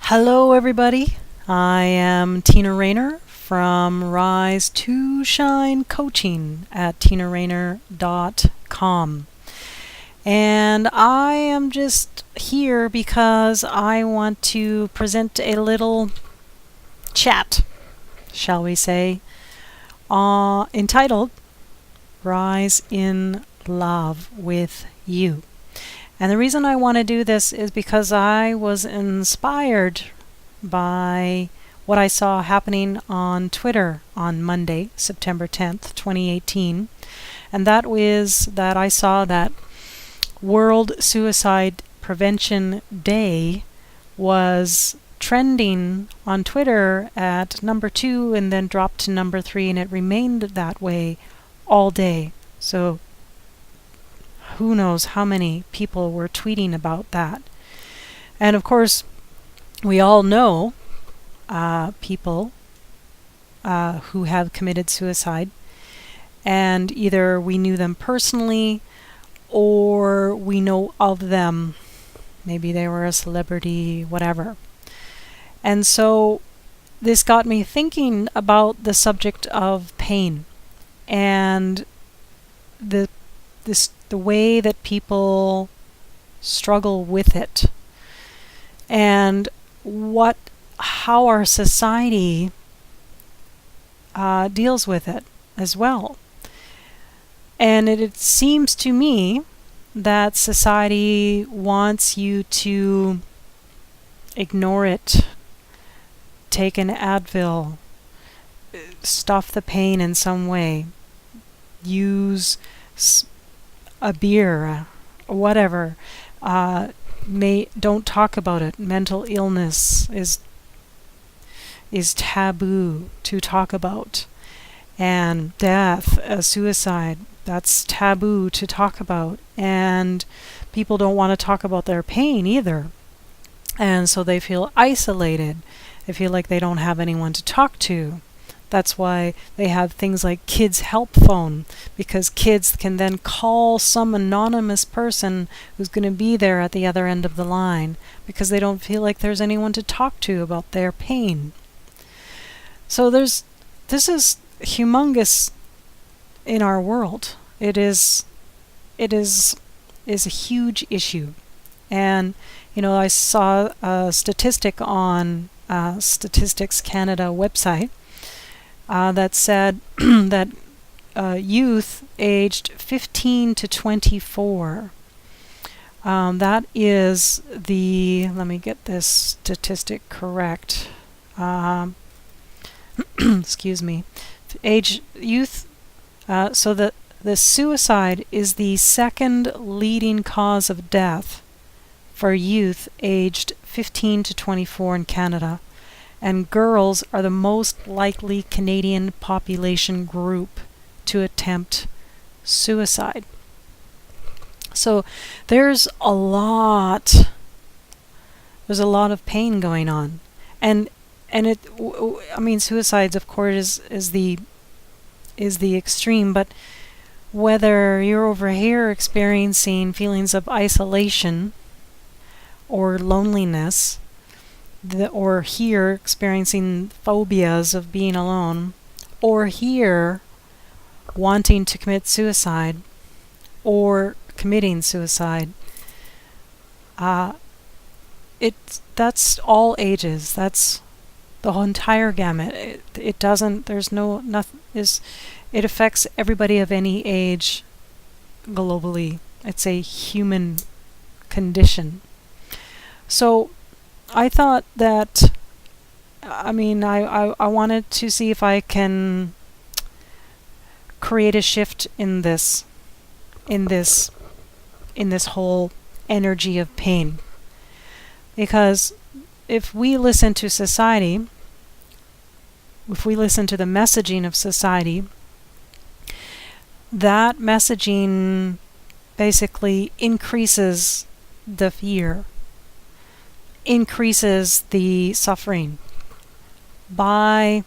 Hello, everybody. I am Tina Rayner from Rise to Shine Coaching at tinarayner.com. And I am just here because I want to present a little chat, shall we say, entitled Rise in Love with You. And the reason I want to do this is because I was inspired by what I saw happening on Twitter on Monday, September 10th, 2018. And that was that I saw that World Suicide Prevention Day was trending on Twitter at number 2 and then dropped to number 3, and it remained that way all day. So who knows how many people were tweeting about that. And of course, we all know people who have committed suicide, and either we knew them personally or we know of them. Maybe they were a celebrity, whatever. And so this got me thinking about the subject of pain and the way that people struggle with it, and how our society deals with it as well. And it seems to me that society wants you to ignore it, take an Advil, stuff the pain in some way, use a beer, whatever. Don't talk about it. Mental illness is taboo to talk about, and death, suicide, that's taboo to talk about. And people don't want to talk about their pain either, and so they feel isolated. They feel like they don't have anyone to talk to. That's why they have things like Kids Help Phone, because kids can then call some anonymous person who's going to be there at the other end of the line, because they don't feel like there's anyone to talk to about their pain. So this is humongous in our world. It is a huge issue. And I saw a statistic on Statistics Canada website that said that youth aged 15 to 24, that is let me get this statistic correct, excuse me, so that the suicide is the second leading cause of death for youth aged 15 to 24 in Canada. And girls are the most likely Canadian population group to attempt suicide. So there's a lot of pain going on, and suicides, of course, is the extreme. But whether you're over here experiencing feelings of isolation or loneliness, or here experiencing phobias of being alone, or here wanting to commit suicide or committing suicide, that's all ages. That's the whole entire gamut. It affects everybody of any age globally. It's a human condition. So I thought that, I wanted to see if I can create a shift in this whole energy of pain. Because if we listen to society, if we listen to the messaging of society, that messaging basically increases the fear, increases the suffering by,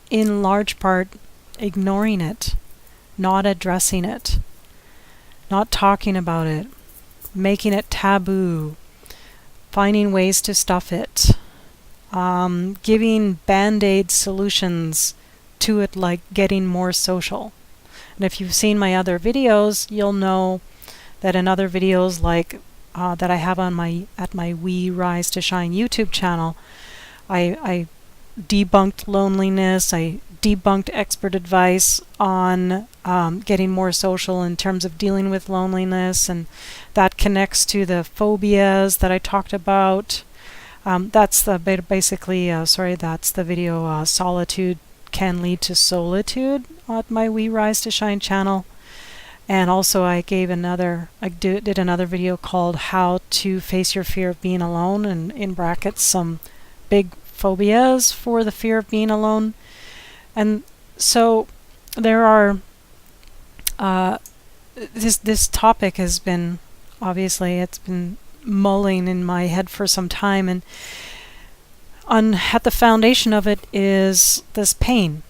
in large part, ignoring it, not addressing it, not talking about it, making it taboo, finding ways to stuff it, giving band-aid solutions to it, like getting more social. And if you've seen my other videos, you'll know that in other videos like that I have on at my We Rise to Shine YouTube channel, I debunked loneliness. I debunked expert advice on getting more social in terms of dealing with loneliness, and that connects to the phobias that I talked about. That's the that's the video Solitude Can Lead to Solitude on my We Rise to Shine channel. And also I did another video called How to Face Your Fear of Being Alone, and in brackets some big phobias for the fear of being alone. And so there are this topic has been, obviously it's been mulling in my head for some time, and at the foundation of it is this pain.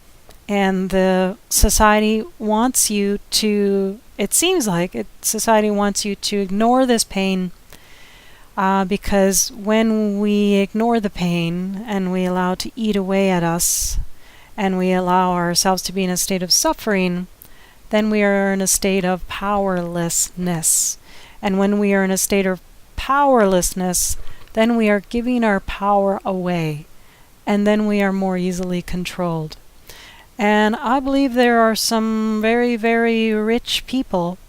And the society wants you to, it seems like society wants you to ignore this pain, because when we ignore the pain and we allow it to eat away at us, and we allow ourselves to be in a state of suffering, then we are in a state of powerlessness. And when we are in a state of powerlessness, then we are giving our power away, and then we are more easily controlled. And I believe there are some very, very rich people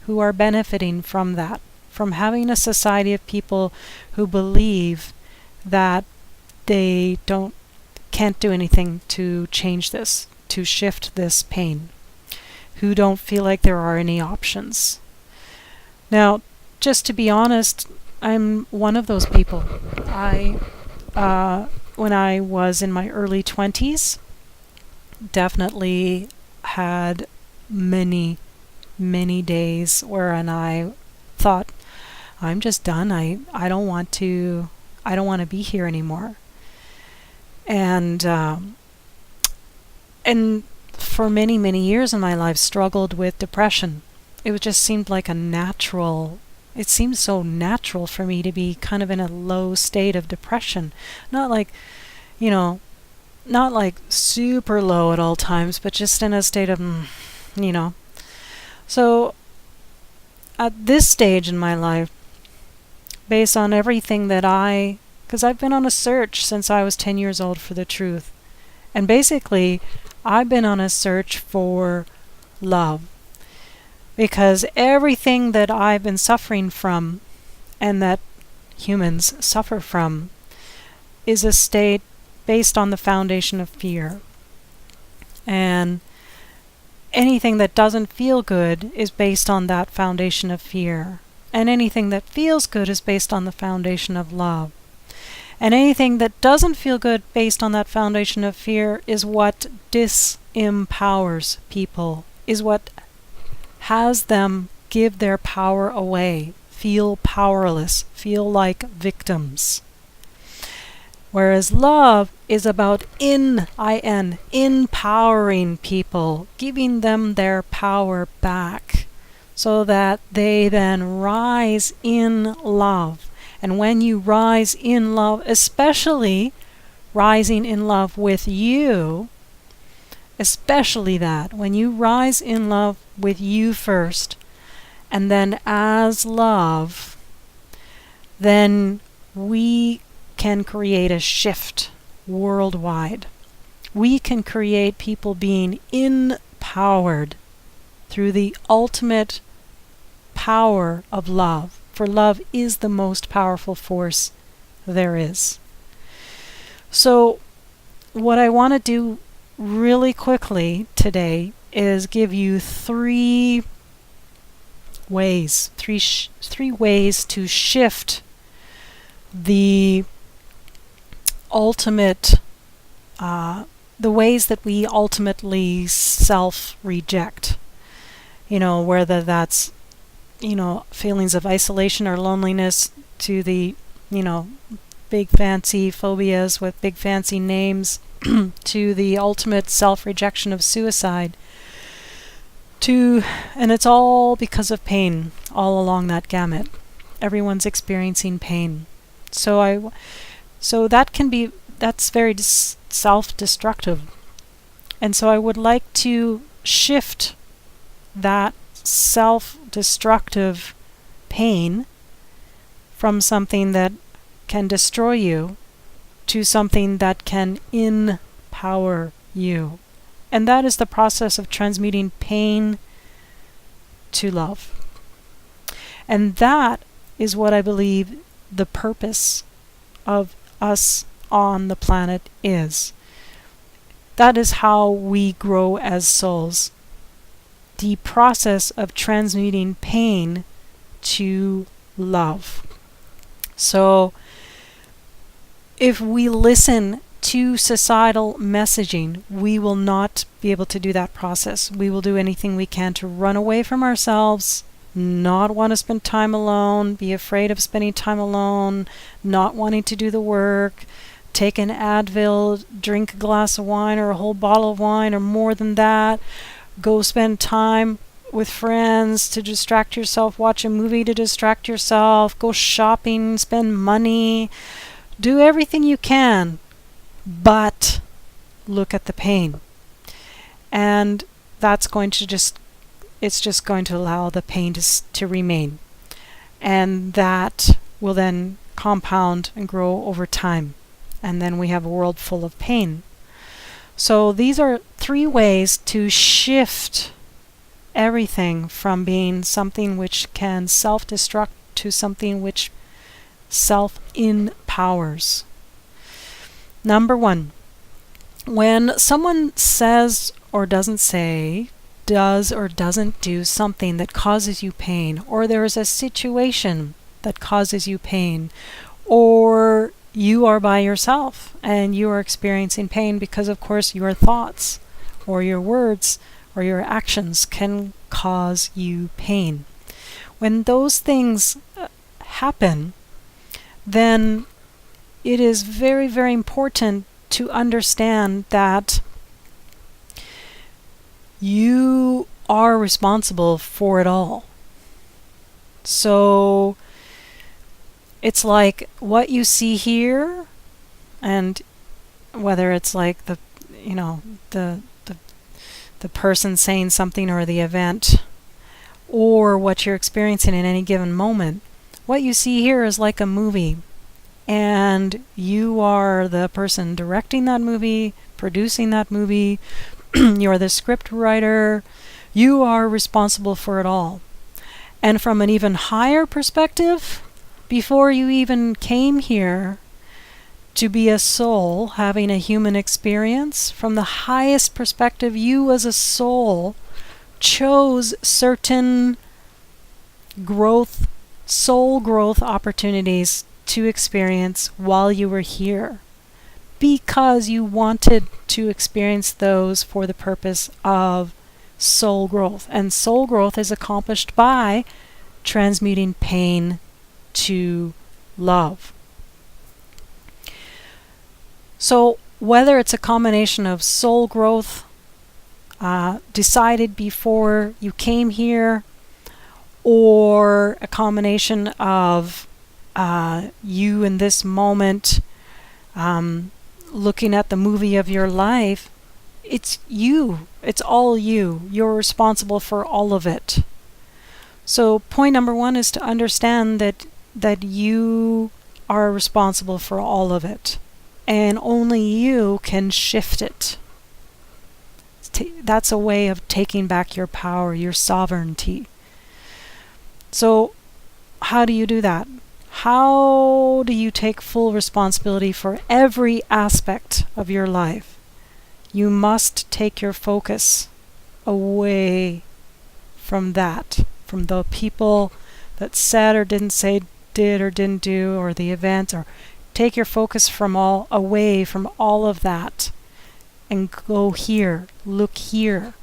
who are benefiting from that, from having a society of people who believe that they can't do anything to change this, to shift this pain, who don't feel like there are any options. Now, just to be honest, I'm one of those people. When I was in my early 20s, definitely had many, many days wherein I thought, I'm just done. I don't want to be here anymore. And for many, many years in my life struggled with depression. It just seemed like it seemed so natural for me to be kind of in a low state of depression. Not like super low at all times, but just in a state of, So at this stage in my life, based on everything because I've been on a search since I was 10 years old for the truth. And basically, I've been on a search for love. Because everything that I've been suffering from, and that humans suffer from, is a state based on the foundation of fear. And anything that doesn't feel good is based on that foundation of fear. And anything that feels good is based on the foundation of love. And anything that doesn't feel good based on that foundation of fear is what disempowers people, is what has them give their power away, feel powerless, feel like victims. Whereas love is about empowering people, giving them their power back, so that they then rise in love. And when you rise in love, especially rising in love with you, especially that, when you rise in love with you first, and then as love, then we can create a shift worldwide. We can create people being empowered through the ultimate power of love. For love is the most powerful force there is. So what I want to do really quickly today is give you three ways to shift the ultimate, the ways that we ultimately self-reject. Whether that's, feelings of isolation or loneliness, to the, big fancy phobias with big fancy names, to the ultimate self-rejection of suicide, and it's all because of pain, all along that gamut. Everyone's experiencing pain. So that can be that's very self-destructive. And so I would like to shift that self-destructive pain from something that can destroy you to something that can empower you. And that is the process of transmuting pain to love. And that is what I believe the purpose of us on the planet is. That is how we grow as souls. The process of transmuting pain to love. So, if we listen to societal messaging, we will not be able to do that process. We will do anything we can to run away from ourselves, not want to spend time alone, be afraid of spending time alone, not wanting to do the work, take an Advil, drink a glass of wine or a whole bottle of wine or more than that, go spend time with friends to distract yourself, watch a movie to distract yourself, go shopping, spend money, do everything you can, but look at the pain. And that's going to it's just going to allow the pain to remain. And that will then compound and grow over time. And then we have a world full of pain. So these are 3 ways to shift everything from being something which can self-destruct to something which self-empowers. Number 1, when someone says or doesn't say, does or doesn't do something that causes you pain, or there is a situation that causes you pain, or you are by yourself and you are experiencing pain because, of course, your thoughts or your words or your actions can cause you pain. When those things happen, then it is very, very important to understand that you are responsible for it all. So it's like what you see here, and whether it's like the person saying something or the event, or what you're experiencing in any given moment, what you see here is like a movie, and you are the person directing that movie, producing that movie, you're the script writer, you are responsible for it all. And from an even higher perspective, before you even came here to be a soul having a human experience, from the highest perspective, you as a soul chose certain growth, soul growth opportunities to experience while you were here, because you wanted to experience those for the purpose of soul growth. And soul growth is accomplished by transmuting pain to love. So whether it's a combination of soul growth decided before you came here, or a combination of you in this moment looking at the movie of your life, it's you. It's all you. You're responsible for all of it. So point number 1 is to understand that you are responsible for all of it, and only you can shift it. That's a way of taking back your power, your sovereignty. So how do you do that? How do you take full responsibility for every aspect of your life? You must take your focus away from that, from the people that said or didn't say, did or didn't do, or the event, or take your focus away from all of that and go here, look here.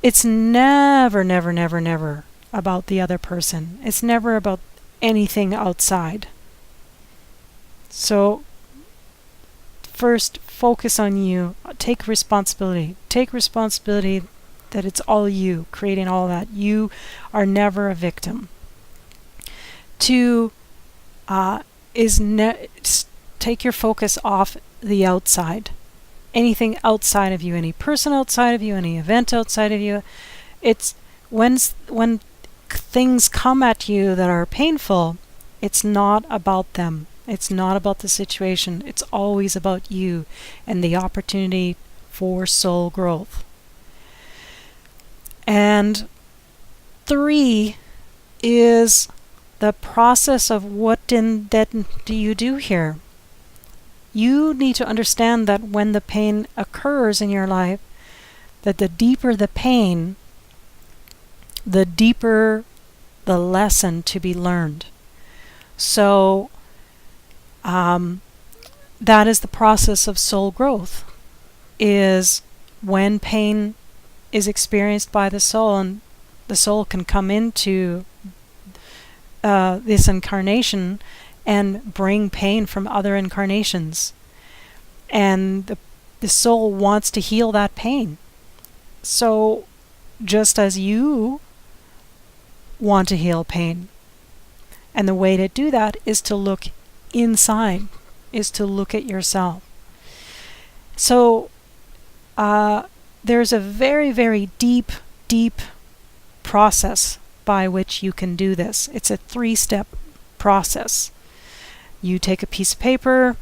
It's never, never, never, never about the other person. It's never about anything outside. So first, focus on you. Take responsibility. Take responsibility that it's all you creating all that. You are never a victim. To take your focus off the outside. Anything outside of you, any person outside of you, any event outside of you. It's when things come at you that are painful, it's not about them. It's not about the situation. It's always about you and the opportunity for soul growth. And 3 is the process of what do you do here. You need to understand that when the pain occurs in your life, that the deeper the pain, the deeper the lesson to be learned. So that is the process of soul growth, is when pain is experienced by the soul, and the soul can come into this incarnation and bring pain from other incarnations. And the soul wants to heal that pain. So just as you want to heal pain, and the way to do that is to look inside, is to look at yourself. So there's a very, very deep process by which you can do this. It's a 3-step process. You take a piece of paper,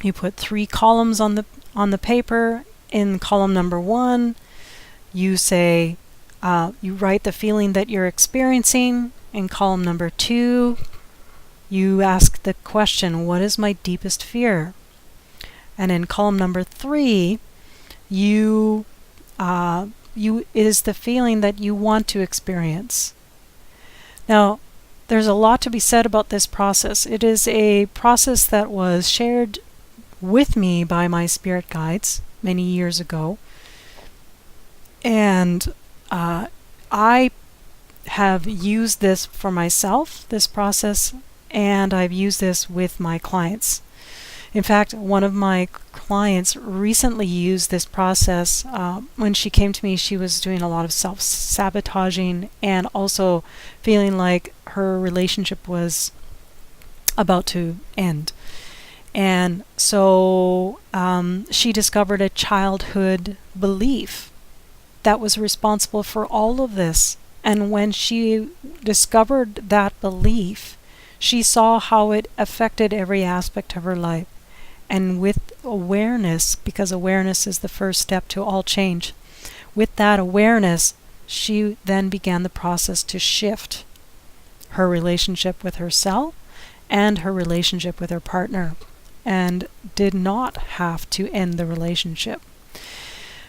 you put 3 columns on the paper. In column number 1, you say, you write the feeling that you're experiencing. In column number 2, you ask the question, what is my deepest fear? And in column number 3, it is the feeling that you want to experience. Now, there's a lot to be said about this process. It is a process that was shared with me by my spirit guides many years ago. And I have used this for myself, this process, and I've used this with my clients. In fact, one of my clients recently used this process. When she came to me, she was doing a lot of self-sabotaging and also feeling like her relationship was about to end. And so she discovered a childhood belief that was responsible for all of this. And when she discovered that belief, she saw how it affected every aspect of her life. And with awareness, because awareness is the first step to all change, with that awareness, she then began the process to shift her relationship with herself and her relationship with her partner, and did not have to end the relationship.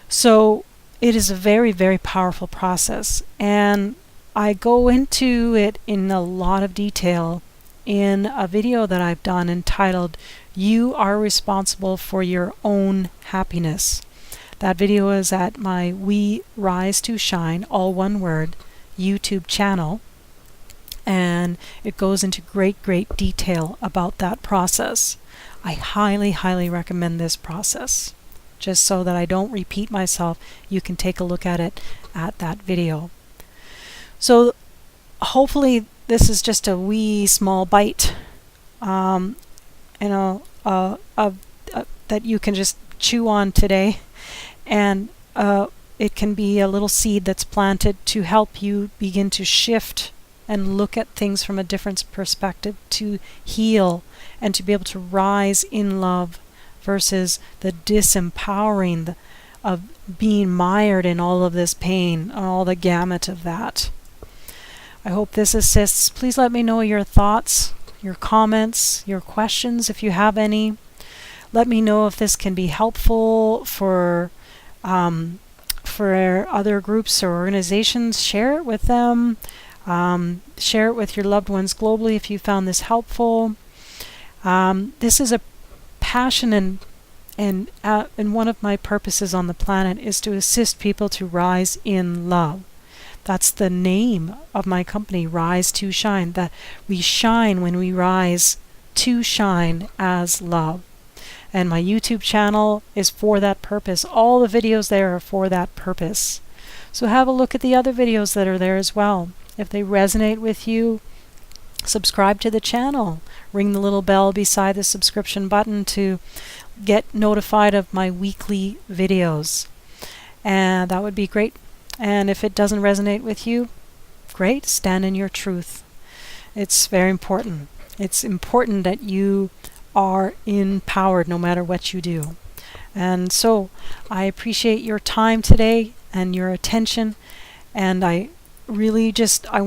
So it is a very, very powerful process, and I go into it in a lot of detail in a video that I've done entitled, You Are Responsible for Your Own Happiness. That video is at my We Rise to Shine, all one word, YouTube channel, and it goes into great detail about that process. I highly recommend this process. Just so that I don't repeat myself, you can take a look at it at that video. So hopefully this is just a wee small bite, that you can just chew on today, and it can be a little seed that's planted to help you begin to shift and look at things from a different perspective, to heal and to be able to rise in love versus the disempowering of being mired in all of this pain, all the gamut of that. I hope this assists. Please let me know your thoughts, your comments, your questions if you have any. Let me know if this can be helpful for other groups or organizations. Share it with them. Share it with your loved ones globally if you found this helpful. This is a passion, and one of my purposes on the planet is to assist people to rise in love. That's the name of my company, Rise to Shine, that we shine when we rise to shine as love. And my YouTube channel is for that purpose. All the videos there are for that purpose. So have a look at the other videos that are there as well. If they resonate with you, Subscribe to the channel. Ring the little bell beside the subscription button to get notified of my weekly videos. And that would be great. And if it doesn't resonate with you, great, stand in your truth. It's very important. It's important that you are empowered no matter what you do. And so I appreciate your time today and your attention, and I really just I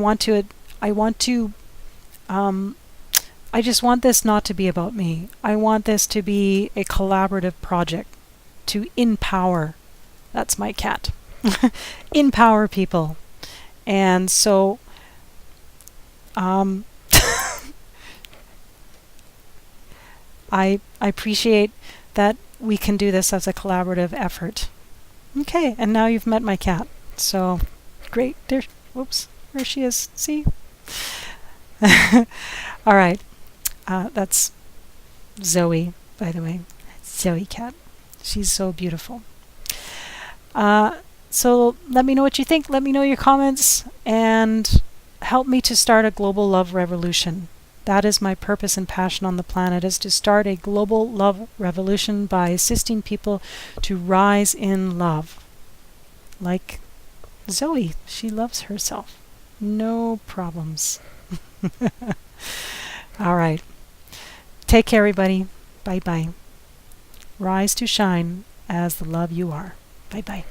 just want this not to be about me. I want this to be a collaborative project to empower. That's my cat. Empower people. And so I appreciate that we can do this as a collaborative effort. Okay, and now you've met my cat. So great. There, whoops, there she is. See? All right. That's Zoe, by the way. Zoe cat. She's so beautiful. So let me know what you think. Let me know your comments and help me to start a global love revolution. That is my purpose and passion on the planet, is to start a global love revolution by assisting people to rise in love. Like Zoe, she loves herself. No problems. All right. Take care, everybody. Bye-bye. Rise to shine as the love you are. Bye-bye.